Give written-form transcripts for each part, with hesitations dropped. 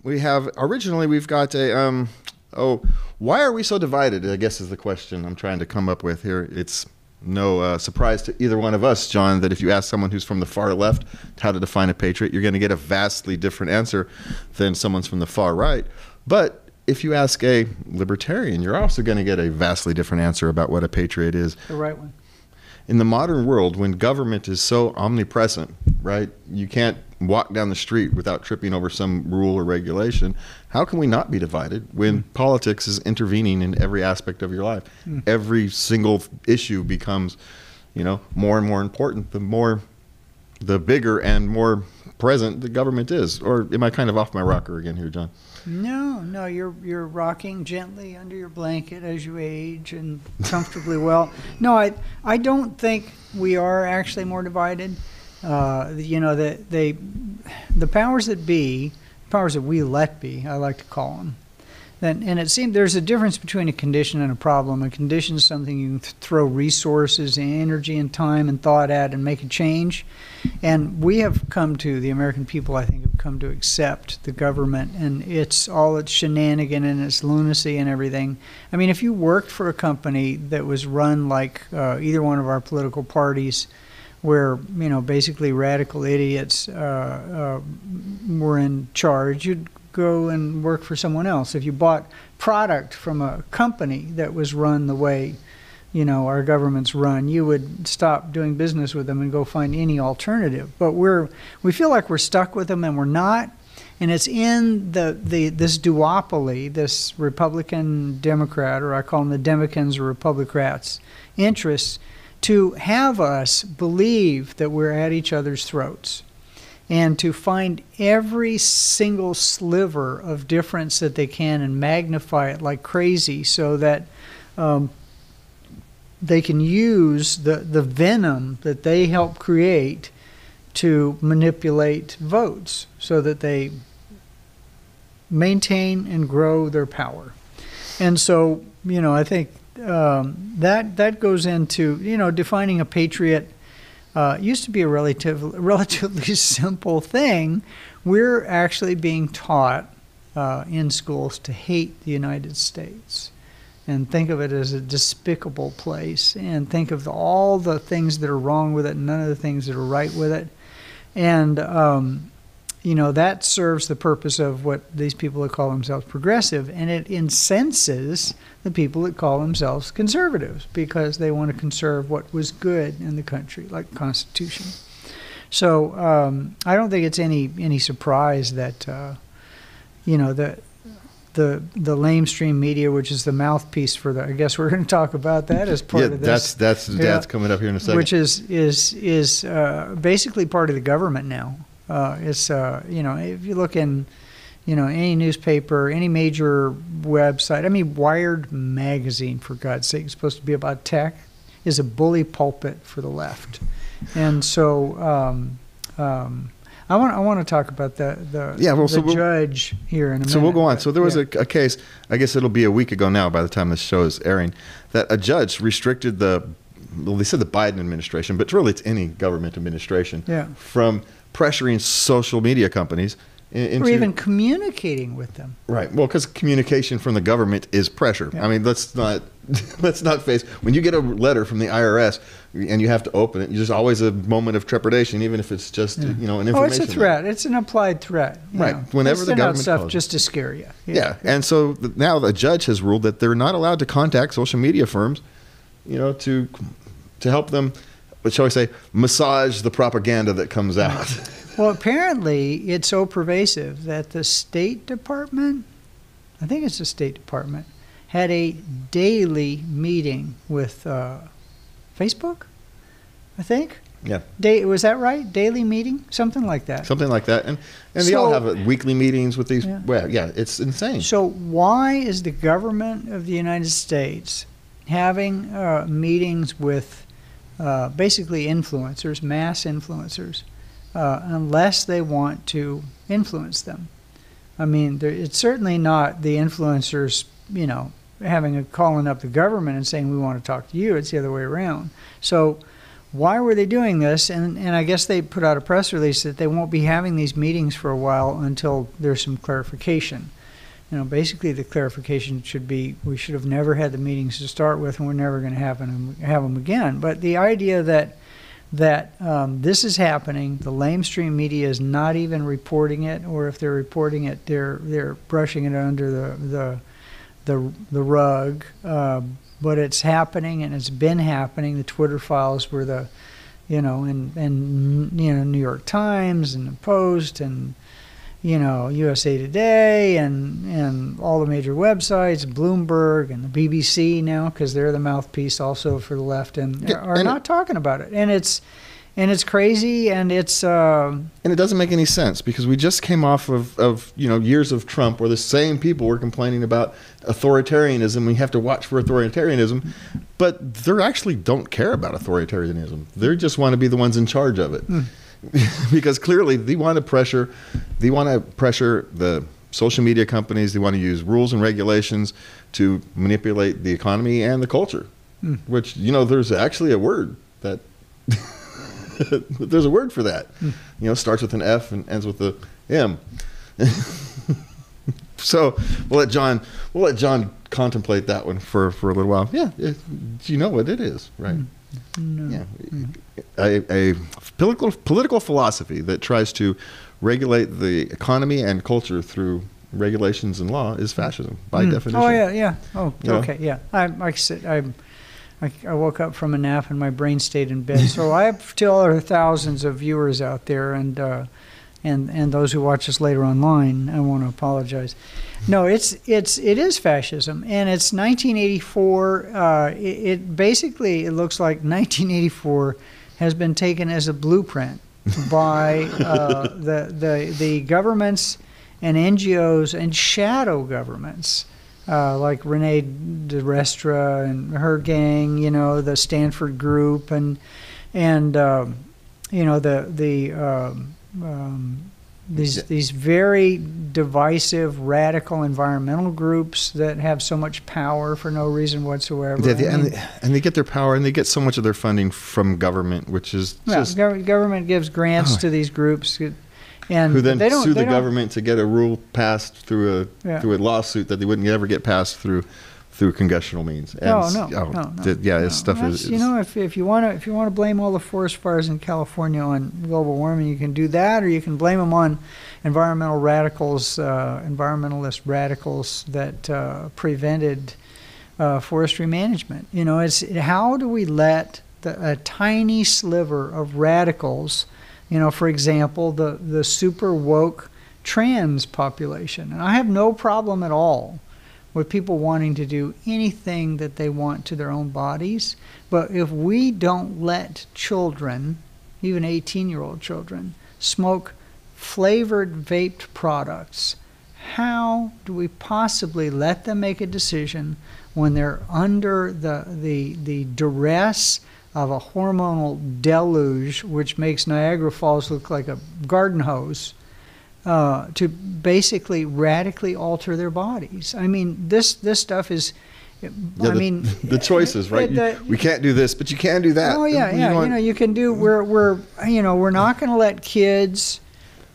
we have originally we've got a why are we so divided? I guess is the question I'm trying to come up with here. It's no surprise to either one of us, John, that if you ask someone who's from the far left how to define a patriot, you're going to get a vastly different answer than someone's from the far right. But if you ask a libertarian, you're also going to get a vastly different answer about what a patriot is. The right one. In the modern world, when government is so omnipresent, right, you can't walk down the street without tripping over some rule or regulation. How can we not be divided when politics is intervening in every aspect of your life? Every single issue becomes, more and more important the bigger and more present the government is. Or am I kind of off my rocker again here, John? No, you're rocking gently under your blanket as you age and comfortably well. No, I don't think we are actually more divided. The powers that be, powers that we let be, I like to call them. And it seems there's a difference between a condition and a problem. A condition is something you can throw resources and energy and time and thought at and make a change. And we have come to, the American people, I think, have come to accept the government and its shenanigan and its lunacy and everything. I mean, if you worked for a company that was run like either one of our political parties, where basically radical idiots were in charge, you'd go and work for someone else. If you bought product from a company that was run the way our government's run, you would stop doing business with them and go find any alternative. But we feel like we're stuck with them, and we're not. And it's in this duopoly, this Republican Democrat, or I call them the Democrats or Republicrats, interests, to have us believe that we're at each other's throats, and to find every single sliver of difference that they can and magnify it like crazy, so that they can use the venom that they help create to manipulate votes, so that they maintain and grow their power. And so, I think that goes into, defining a patriot. Used to be a relatively simple thing. We're actually being taught in schools to hate the United States and think of it as a despicable place, and think of all the things that are wrong with it and none of the things that are right with it. And, that serves the purpose of what these people that call themselves progressive, and it incenses the people that call themselves conservatives, because they want to conserve what was good in the country, like the Constitution. So I don't think it's any surprise that, the lamestream media, which is the mouthpiece for the, I guess we're going to talk about that as part of this. That's coming up here in a second. Which is basically part of the government now. It's if you look in, any newspaper, any major website. I mean, Wired magazine, for God's sake, is supposed to be about tech, is a bully pulpit for the left. And so I want to talk about the judge here in a minute. So we'll go on. So there was a case, I guess it'll be a week ago now by the time this show is airing, that a judge restricted they said the Biden administration, but really it's any government administration, from pressuring social media companies or even communicating with them. Right. Well, because communication from the government is pressure. Yeah. I mean, let's not face, when you get a letter from the IRS and you have to open it, there's always a moment of trepidation, even if it's just an information. Oh, it's a threat. It's an applied threat. Right. Whenever the government stuff calls just to scare you. Yeah. And so now the judge has ruled that they're not allowed to contact social media firms, to help them, shall we say, massage the propaganda that comes out. Well, apparently it's so pervasive that the State Department, I think it's the State Department, had a daily meeting with Facebook, I think. Yeah. Was that right? Daily meeting? Something like that. Something like that. And they all have weekly meetings with these. Yeah. Well, yeah, it's insane. So why is the government of the United States having meetings with basically influencers, mass influencers, unless they want to influence them? I mean, it's certainly not the influencers, calling up the government and saying we want to talk to you. It's the other way around. So why were they doing this? And I guess they put out a press release that they won't be having these meetings for a while until there's some clarification. Basically the clarification should be we should have never had the meetings to start with, and we're never going to have them again. But the idea that this is happening, the lamestream media is not even reporting it, or if they're reporting it, they're brushing it under the rug. But it's happening, and it's been happening. The Twitter files were New York Times and the Post and USA Today and all the major websites, Bloomberg and the BBC now, because they're the mouthpiece also for the left, and are not talking about it. And it's crazy, and it's and it doesn't make any sense, because we just came off of years of Trump, where the same people were complaining about authoritarianism. We have to watch for authoritarianism, but they actually don't care about authoritarianism. They just want to be the ones in charge of it. Because clearly they want to pressure the social media companies. They want to use rules and regulations to manipulate the economy and the culture, which, there's actually a word that there's a word for that. Starts with an F and ends with a M. So we'll let John contemplate that one for a little while. Yeah, you know what it is, right? No. Yeah, a political philosophy that tries to regulate the economy and culture through regulations and law is fascism by definition. Oh yeah. Oh, okay, yeah. Like I said, I woke up from a nap and my brain stayed in bed. So I have to all our thousands of viewers out there, and those who watch us later online, I want to apologize. No, it is fascism, and it's 1984. It basically looks like 1984 has been taken as a blueprint by the governments and NGOs and shadow governments, like Renee DeRestra and her gang, the Stanford Group, and these very divisive, radical environmental groups that have so much power for no reason whatsoever. Yeah, and they get their power, and they get so much of their funding from government, which is just... Government gives grants to these groups, and who then sue the government to get a rule passed through a lawsuit that they wouldn't ever get passed through congressional means. And No. This stuff is... If you want to blame all the forest fires in California on global warming, you can do that, or you can blame them on environmentalist radicals that prevented forestry management. It's how do we let a tiny sliver of radicals, for example, the super woke trans population, and I have no problem at all with people wanting to do anything that they want to their own bodies. But if we don't let children, even 18-year-old children, smoke flavored vaped products, how do we possibly let them make a decision when they're under the duress of a hormonal deluge, which makes Niagara Falls look like a garden hose, to basically radically alter their bodies? I mean, this stuff is... the choices, right? We can't do this, but you can do that. Oh yeah. You can do. We're not going to let kids.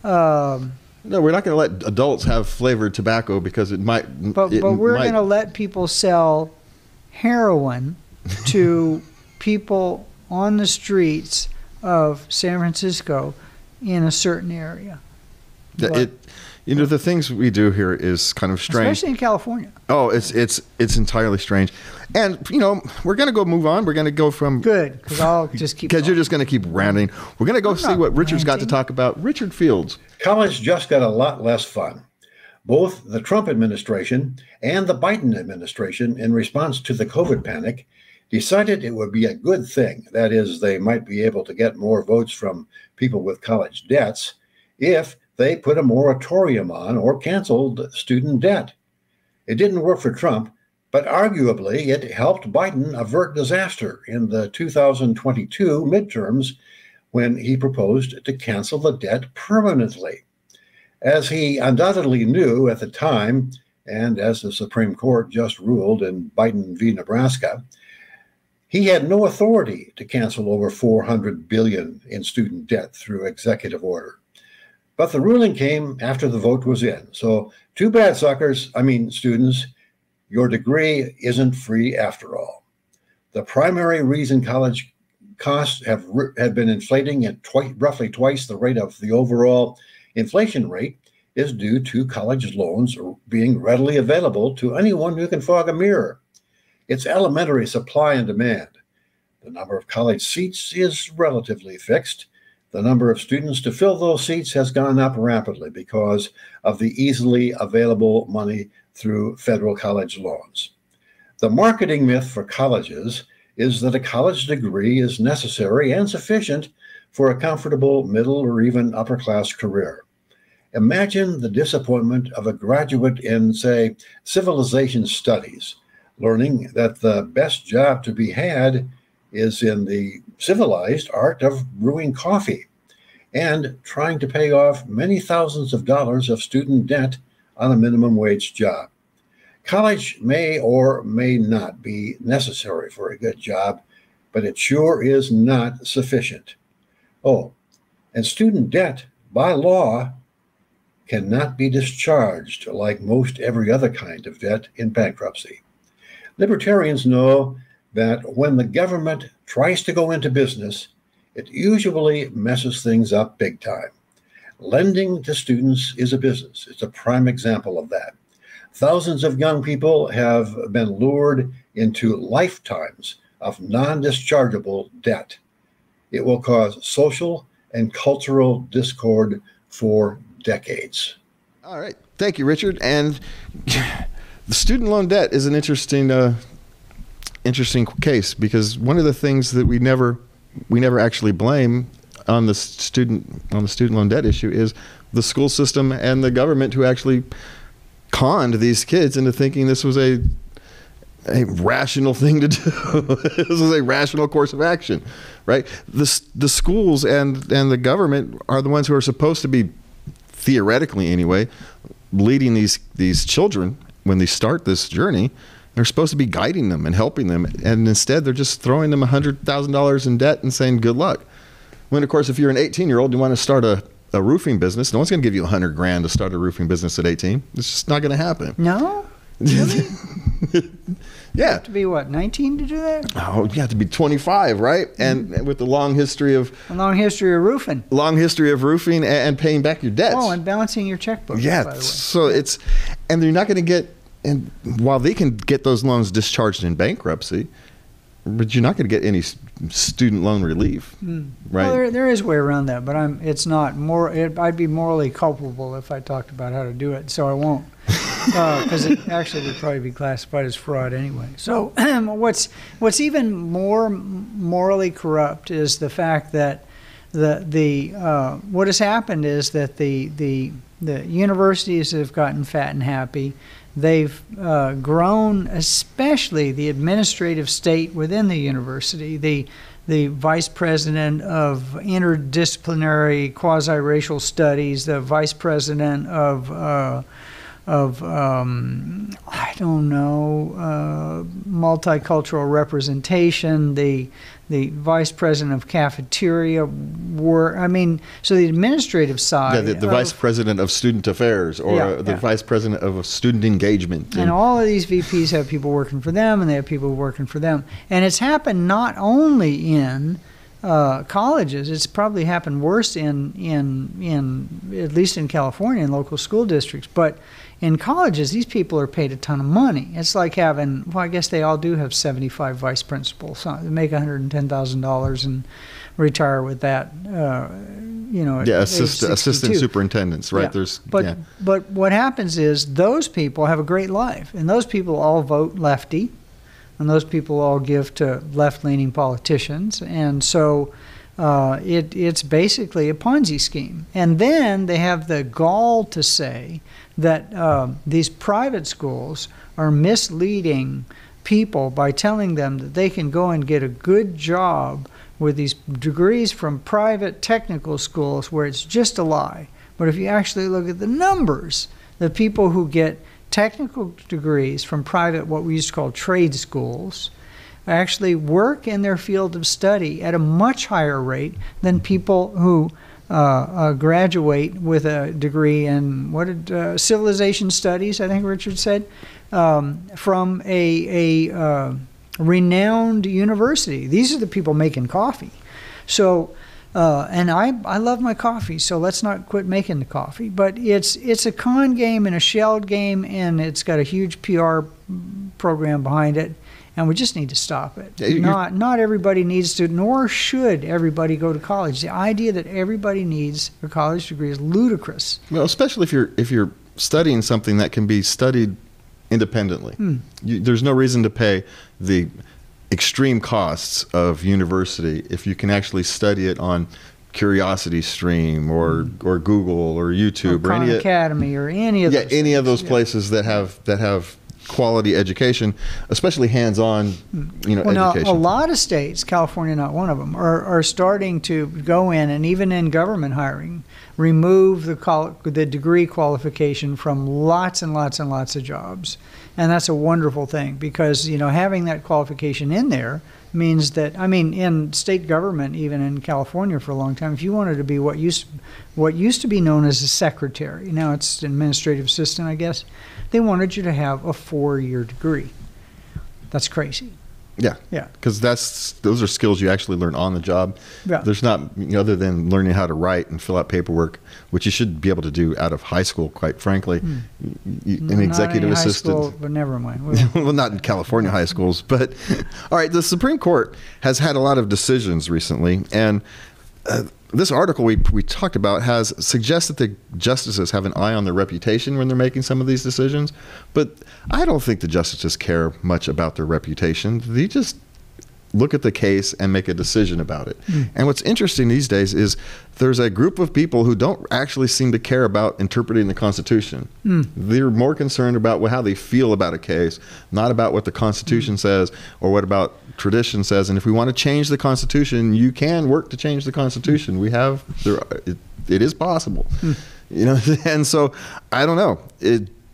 No, we're not going to let adults have flavored tobacco because it might. But we're going to let people sell heroin to people on the streets of San Francisco in a certain area. The things we do here is kind of strange, especially in California. Oh, it's entirely strange, and we're gonna go move on. We're gonna go from good because I'll just keep because you're just gonna keep ranting. We're gonna go see what Richard's got to talk about. Richard Fields. College just got a lot less fun. Both the Trump administration and the Biden administration, in response to the COVID panic, decided it would be a good thing. That is, they might be able to get more votes from people with college debts if they put a moratorium on or canceled student debt. It didn't work for Trump, but arguably it helped Biden avert disaster in the 2022 midterms when he proposed to cancel the debt permanently. As he undoubtedly knew at the time, and as the Supreme Court just ruled in Biden v. Nebraska, He had no authority to cancel over $400 billion in student debt through executive order. But the ruling came after the vote was in. So too bad, students, your degree isn't free after all. The primary reason college costs have been inflating at roughly twice the rate of the overall inflation rate is due to college loans being readily available to anyone who can fog a mirror. It's elementary supply and demand. The number of college seats is relatively fixed. The number of students to fill those seats has gone up rapidly because of the easily available money through federal college loans. The marketing myth for colleges is that a college degree is necessary and sufficient for a comfortable middle or even upper class career. Imagine the disappointment of a graduate in, say, civilization studies, learning that the best job to be had is in the civilized art of brewing coffee and trying to pay off many thousands of dollars of student debt on a minimum wage job. College may or may not be necessary for a good job, but it sure is not sufficient. Oh, and student debt, by law, cannot be discharged like most every other kind of debt in bankruptcy. Libertarians know that when the government tries to go into business, it usually messes things up big time. Lending to students is a business. It's a prime example of that. Thousands of young people have been lured into lifetimes of non-dischargeable debt. It will cause social and cultural discord for decades. All right. Thank you, Richard. And the student loan debt is an interesting case, because one of the things that we never actually blame on the student loan debt issue is the school system and the government, who actually conned these kids into thinking this was a rational thing to do. This was a rational course of action, right? The schools and the government are the ones who are supposed to be, theoretically anyway, leading these children when they start this journey. They're supposed to be guiding them and helping them, and instead they're just throwing them $100,000 in debt and saying good luck. When, of course, if you're an 18-year-old and you want to start a roofing business, no one's going to give you $100,000 to start a roofing business at 18. It's just not going to happen. No? Really? Yeah. You have to be, what, 19 to do that? Oh, you have to be 25, right? And with the long history of roofing. Long history of roofing and paying back your debts. Oh, and balancing your checkbook. Yeah. By the way. So it's, and they're not going to get, and while they can get those loans discharged in bankruptcy, but you're not going to get any student loan relief, right? Well, there is a way around that, but it's not more. I'd be morally culpable if I talked about how to do it, so I won't, because it actually would probably be classified as fraud anyway. So what's even more morally corrupt is the fact that what has happened is that the universities have gotten fat and happy. They've grown, especially the administrative state within the university. The vice president of interdisciplinary quasi-racial studies, the vice president of multicultural representation, the vice president of cafeteria work. I mean, so the administrative side. Yeah, the vice president of student affairs, or the vice president of student engagement. And all of these VPs have people working for them, and they have people working for them. And it's happened not only in colleges. It's probably happened worse in at least in California, in local school districts. But in colleges, these people are paid a ton of money. It's like having, well, I guess they all do have 75 vice principals. So they make $110,000 and retire with that. Assistant superintendents, right? Yeah. But what happens is those people have a great life, and those people all vote lefty, and those people all give to left-leaning politicians, and so it's basically a Ponzi scheme. And then they have the gall to say that these private schools are misleading people by telling them that they can go and get a good job with these degrees from private technical schools, where it's just a lie. But if you actually look at the numbers, the people who get technical degrees from private, what we used to call trade schools, actually work in their field of study at a much higher rate than people who graduate with a degree in civilization studies, I think Richard said, from a renowned university. These are the people making coffee. So, and I love my coffee, so let's not quit making the coffee. But it's a con game and a shelled game, and it's got a huge PR program behind it, and we just need to stop it. Not everybody needs to, nor should everybody go to college. The idea that everybody needs a college degree is ludicrous. Well, especially if you're studying something that can be studied independently. There's no reason to pay the extreme costs of university if you can actually study it on CuriosityStream or Google or YouTube or Khan Academy or any of those any of those places that have quality education, especially hands-on education. Now, a lot of states, California not one of them, are starting to go in, and even in government hiring, remove the degree qualification from lots and lots and lots of jobs. And that's a wonderful thing, because having that qualification in there means that, in state government, even in California for a long time, if you wanted to be what used to be known as a secretary, now it's an administrative assistant, I guess, they wanted you to have a 4-year degree. That's crazy. Yeah. Because those are skills you actually learn on the job. Yeah. There's not, other than learning how to write and fill out paperwork, which you should be able to do out of high school, quite frankly. An executive assistant. High school, but never mind. Well, not in California high schools, but all right. The Supreme Court has had a lot of decisions recently, and this article we talked about has suggested that the justices have an eye on their reputation when they're making some of these decisions. But I don't think the justices care much about their reputation. They just look at the case and make a decision about it. And what's interesting these days is there's a group of people who don't actually seem to care about interpreting the Constitution. They're more concerned about how they feel about a case, not about what the Constitution says or what about tradition says. And if we want to change the Constitution, you can work to change the Constitution. It is possible. And so I don't know.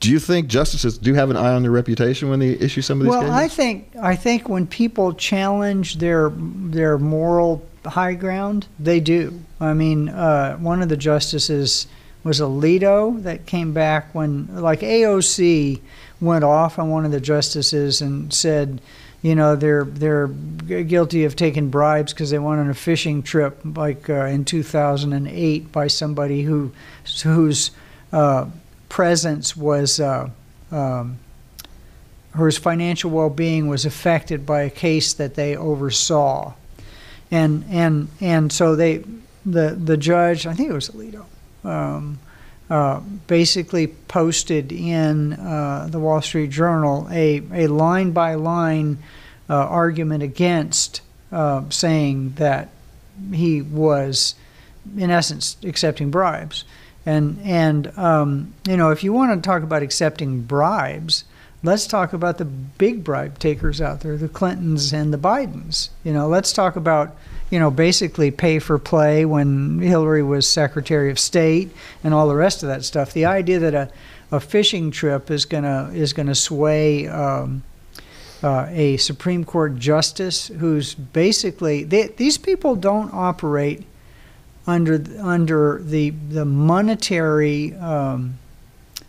Do you think justices do have an eye on their reputation when they issue some of these cases? Well, I think when people challenge their moral high ground, they do. One of the justices was Alito that came back when, AOC went off on one of the justices and said, they're guilty of taking bribes because they went on a fishing trip in 2008 by somebody whose presence was whose financial well-being was affected by a case that they oversaw, and so the judge, I think it was Alito, basically posted in the Wall Street Journal a line-by-line argument against saying that he was, in essence, accepting bribes. And if you want to talk about accepting bribes, let's talk about the big bribe takers out there, the Clintons and the Bidens. Let's talk about basically pay for play when Hillary was Secretary of State and all the rest of that stuff. The idea that a fishing trip is gonna sway a Supreme Court justice who's basically these people don't operate under the monetary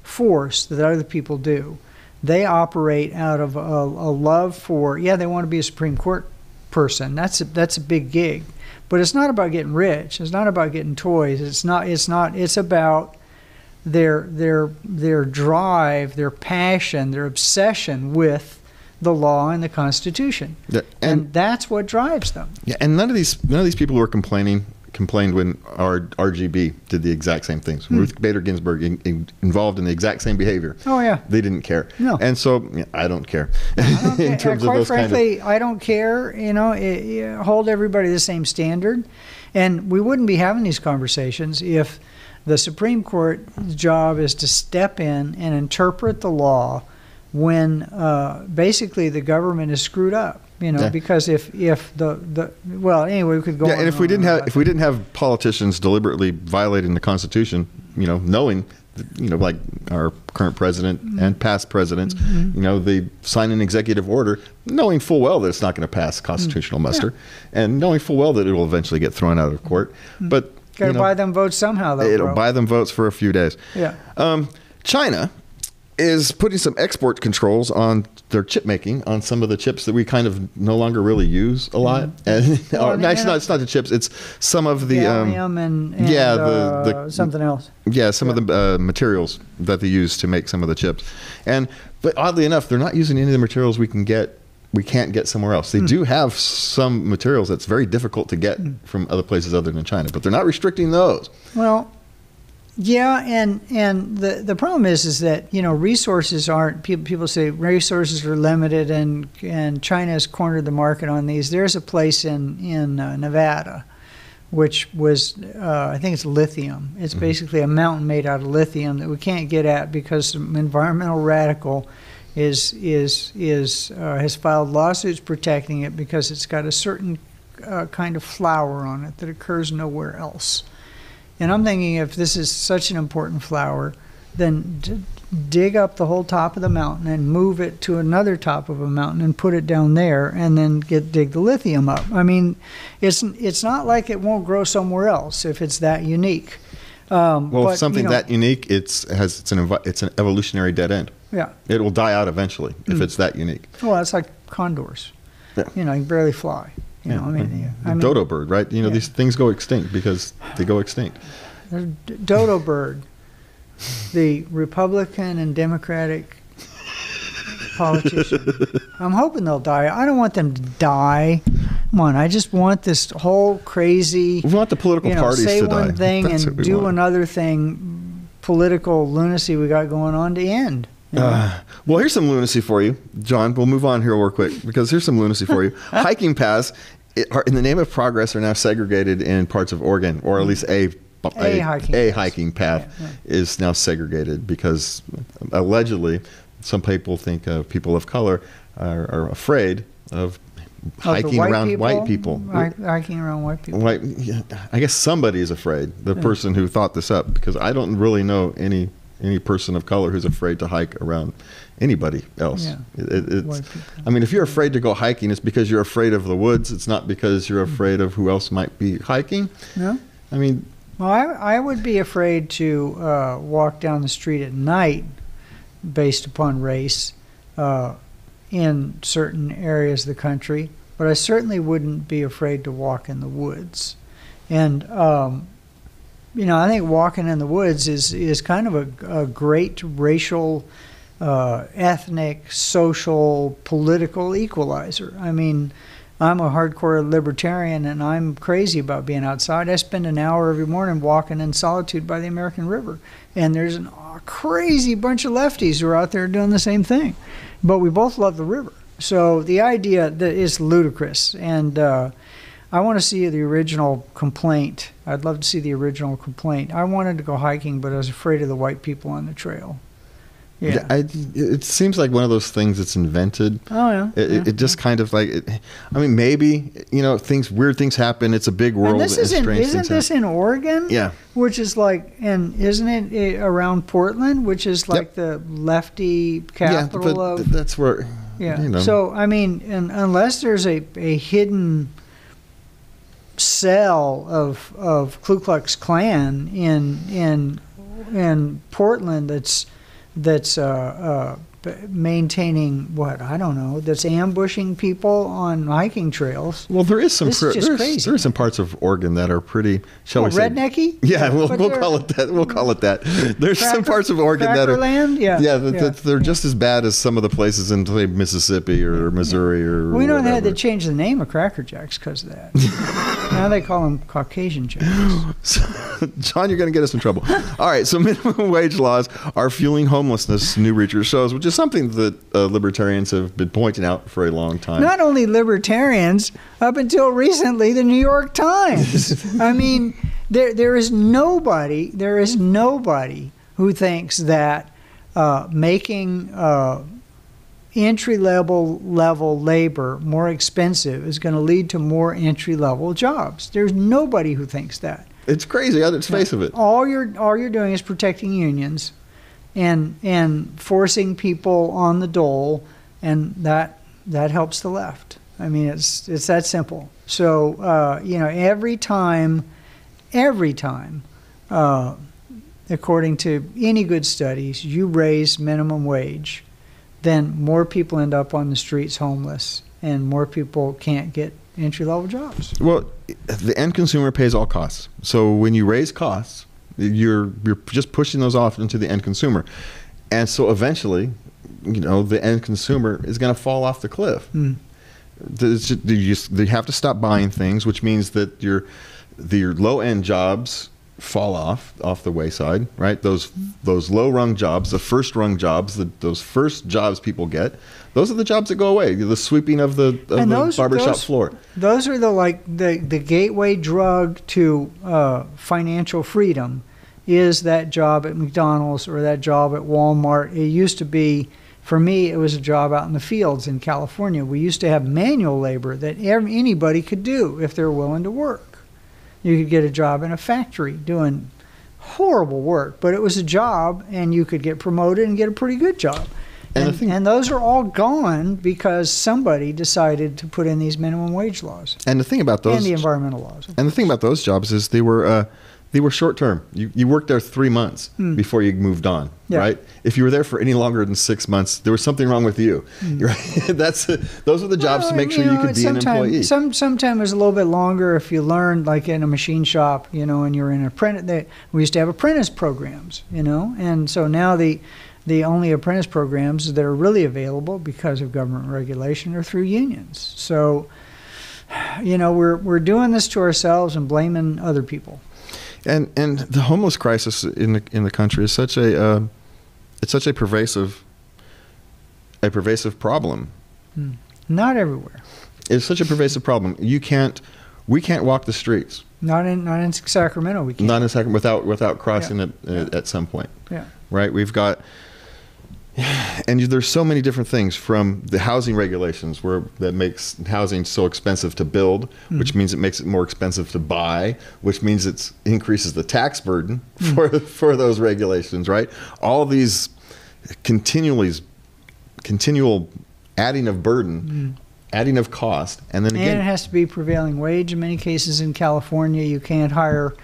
force that other people do. They operate out of a love for, they want to be a Supreme Court person. That's a big gig, but it's not about getting rich. It's not about getting toys. It's about their drive, their passion, their obsession with the law and the Constitution, and that's what drives them. Yeah, and none of these people who are complained when RGB did the exact same things. Ruth Bader Ginsburg involved in the exact same behavior. Oh yeah, they didn't care. No, and so I don't care. In terms quite of those frankly, I don't care. Hold everybody the same standard, and we wouldn't be having these conversations if the Supreme Court's job is to step in and interpret the law when basically the government is screwed up. Because if anyway, we could go. Yeah, and if we didn't have politicians deliberately violating the Constitution, knowing like our current president and past presidents, they sign an executive order knowing full well that it's not going to pass constitutional muster, and knowing full well that it will eventually get thrown out of court. But got to buy them votes somehow, though. It'll buy them votes for a few days. Yeah. China is putting some export controls on their chip making, on some of the chips that we kind of no longer really use a lot. And actually, it's not the chips; it's some of the gallium and something else. Yeah, some of the materials that they use to make some of the chips. But oddly enough, they're not using any of the materials we can't get somewhere else. They do have some materials that's very difficult to get from other places other than China, but they're not restricting those. Well, yeah, and the problem is that resources aren't. People say resources are limited, and China has cornered the market on these. There's a place in Nevada, which was I think it's lithium. It's basically a mountain made out of lithium that we can't get at because some environmental radical has filed lawsuits protecting it because it's got a certain kind of flower on it that occurs nowhere else. And I'm thinking, if this is such an important flower, then dig up the whole top of the mountain and move it to another top of a mountain and put it down there, and then dig the lithium up. I mean, it's not like it won't grow somewhere else if it's that unique. If something that unique, it's an evolutionary dead end. Yeah, it will die out eventually if it's that unique. Well, it's like condors. Yeah. You can barely fly. Dodo bird, right? These things go extinct because they go extinct. Dodo bird, the Republican and Democratic politician. I'm hoping they'll die. I don't want them to die. Come on, I just want this whole crazy. We want the political parties to die. Say one thing and do another thing. Political lunacy we got going on to end. Well, here's some lunacy for you, John. We'll move on here real quick because here's some lunacy for you. Hiking paths, in the name of progress, are now segregated in parts of Oregon, or at least a hiking path is now segregated because allegedly some people think people of color are afraid of hiking around white people. Hiking around white people. I guess somebody is afraid. The person who thought this up, because I don't really know any person of color who's afraid to hike around anybody else. Yeah. I mean, if you're afraid to go hiking, it's because you're afraid of the woods. It's not because you're afraid of who else might be hiking. No. I mean, well, I would be afraid to walk down the street at night based upon race in certain areas of the country, but I certainly wouldn't be afraid to walk in the woods. And I think walking in the woods is kind of a great racial, ethnic, social, political equalizer. I mean, I'm a hardcore libertarian, and I'm crazy about being outside. I spend an hour every morning walking in solitude by the American River, and there's a crazy bunch of lefties who are out there doing the same thing. But we both love the river. So the idea that is ludicrous, and I want to see the original complaint. I'd love to see the original complaint. I wanted to go hiking, but I was afraid of the white people on the trail. Yeah. It seems like one of those things that's invented. Oh, yeah. It just kind of like, I mean, maybe, weird things happen. It's a big world. And isn't this in Oregon? Yeah. Which is like, and isn't it around Portland, which is like the lefty capital of. That's where. Yeah. So, I mean, unless there's a hidden cell of Ku Klux Klan in Portland that's maintaining that's ambushing people on hiking trails. Well, there is some crazy. There are some parts of Oregon that are pretty, shall we say, rednecky? Yeah, we'll call it that. We'll call it that. There's some parts of Oregon that are land? They're just as bad as some of the places in Mississippi or Missouri or. We know they had to change the name of Cracker Jacks because of that. Now they call them Caucasian Jacks. So, John, you're going to get us in trouble. All right, so minimum wage laws are fueling homelessness, New Research shows, which is something that libertarians have been pointing out for a long time. Not only libertarians, up until recently, the New York Times. I mean, there is nobody who thinks that making entry-level labor more expensive is going to lead to more entry-level jobs. There's nobody who thinks that. It's crazy on its face of it. All you're doing is protecting unions, and forcing people on the dole, and that helps the left. I mean, it's that simple. So every time, according to any good studies, you raise minimum wage, then more people end up on the streets homeless, and more people can't get entry-level jobs. Well, the end consumer pays all costs. So when you raise costs, you're just pushing those off into the end consumer. And so eventually, the end consumer is going to fall off the cliff. You have to stop buying things, which means that your low-end jobs fall off the wayside, right? Those low-rung jobs, the first-rung jobs, those first jobs people get, those are the jobs that go away. The sweeping of the barbershop floor. Those are the gateway drug to financial freedom. Is that job at McDonald's or that job at Walmart? It used to be, for me, it was a job out in the fields in California. We used to have manual labor that anybody could do if they're willing to work. You could get a job in a factory doing horrible work, but it was a job, and you could get promoted and get a pretty good job. And those are all gone because somebody decided to put in these minimum wage laws. And the thing about those, and the environmental laws. And the thing about those jobs is they were short term. You worked there 3 months before you moved on, right? If you were there for any longer than 6 months, there was something wrong with you. Right? Those are the jobs to make sure you could be an employee. Sometimes it was a little bit longer if you learned, like in a machine shop, and you're in an apprentice. We used to have apprentice programs, and so now the only apprentice programs that are really available because of government regulation are through unions. So, we're doing this to ourselves and blaming other people. And the homeless crisis in the country is such a pervasive problem. Not everywhere. It's such a pervasive problem. We can't walk the streets. Not in Sacramento. We can't. Not in Sacramento without crossing it at some point. Yeah. Right. We've got. And there's so many different things, from the housing regulations that makes housing so expensive to build, which means it makes it more expensive to buy, which means it increases the tax burden for those regulations, right? All these continual adding of burden, adding of cost, and then again, it has to be prevailing wage. In many cases in California, you can't hire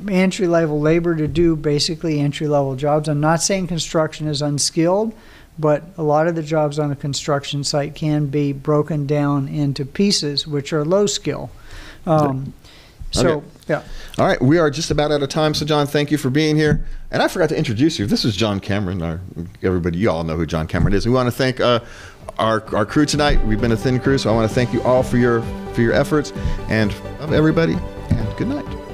entry-level labor to do basically entry-level jobs. I'm not saying construction is unskilled, but a lot of the jobs on a construction site can be broken down into pieces, which are low skill. So, yeah. All right, we are just about out of time. So, John, thank you for being here. And I forgot to introduce you. This is John Cameron. Everybody, you all know who John Cameron is. We want to thank our crew tonight. We've been a thin crew, so I want to thank you all for your efforts. And everybody, and good night.